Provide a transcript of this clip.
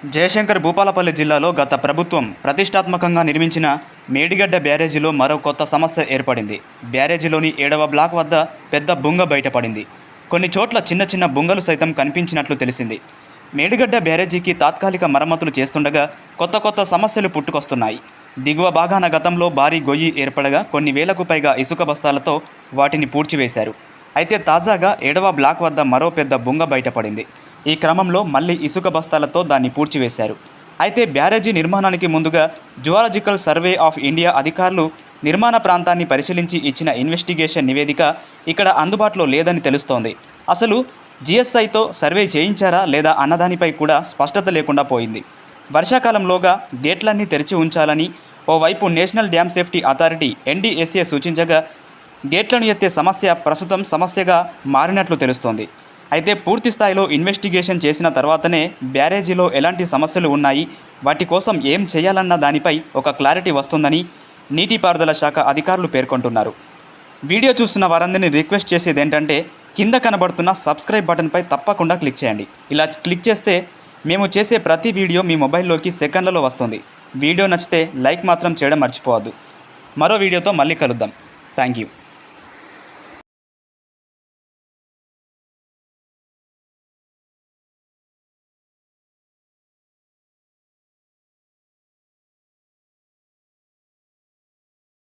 జయశంకర్ భూపాలపల్లి జిల్లాలో గత ప్రభుత్వం ప్రతిష్టాత్మకంగా నిర్మించిన మేడిగడ్డ బ్యారేజీలో మరో కొత్త సమస్య ఏర్పడింది. బ్యారేజీలోని 7వ బ్లాక్ వద్ద పెద్ద బుంగ బయటపడింది. కొన్ని చోట్ల చిన్న చిన్న బుంగలు సైతం కనిపించినట్లు తెలిసింది. మేడిగడ్డ బ్యారేజీకి తాత్కాలిక మరమ్మతులు చేస్తుండగా కొత్త సమస్యలు పుట్టుకొస్తున్నాయి. దిగువ భాగాన గతంలో భారీ గొయ్యి ఏర్పడగా కొన్ని వేలకు పైగా ఇసుక బస్తాలతో వాటిని పూడ్చివేశారు. అయితే తాజాగా 7వ బ్లాక్ వద్ద మరో పెద్ద బుంగ బయటపడింది. ఈ క్రమంలో మళ్లీ ఇసుక బస్తాలతో దాన్ని పూడ్చివేశారు. అయితే బ్యారేజీ నిర్మాణానికి ముందుగా జువాలజికల్ సర్వే ఆఫ్ ఇండియా అధికారులు నిర్మాణ ప్రాంతాన్ని పరిశీలించి ఇచ్చిన ఇన్వెస్టిగేషన్ నివేదిక ఇక్కడ అందుబాటులో లేదని తెలుస్తోంది. అసలు జిఎస్ఐతో సర్వే చేయించారా లేదా అన్నదానిపై కూడా స్పష్టత లేకుండా పోయింది. వర్షాకాలంలోగా గేట్లన్నీ తెరిచి ఉంచాలని ఓవైపు national dam safety authority NDSA సూచించగా గేట్లను ఎత్తే సమస్య ప్రస్తుతం సమస్యగా మారినట్లు తెలుస్తోంది. అయితే పూర్తి స్థాయిలో ఇన్వెస్టిగేషన్ చేసిన తర్వాతనే బ్యారేజీలో ఎలాంటి సమస్యలు ఉన్నాయి, వాటి కోసం ఏం చేయాలన్న దానిపై ఒక క్లారిటీ వస్తుందని నీటిపారుదల శాఖ అధికారులు పేర్కొంటున్నారు. వీడియో చూస్తున్న వారందరినీ రిక్వెస్ట్ చేసేది ఏంటంటే కింద కనబడుతున్న సబ్స్క్రైబ్ బటన్పై తప్పకుండా క్లిక్ చేయండి. ఇలా క్లిక్ చేస్తే మేము చేసే ప్రతి వీడియో మీ మొబైల్లోకి సెకండ్లలో వస్తుంది. వీడియో నచ్చితే లైక్ మాత్రం చేయడం మర్చిపోవద్దు. మరో వీడియోతో మళ్ళీ కలుద్దాం. Thank you.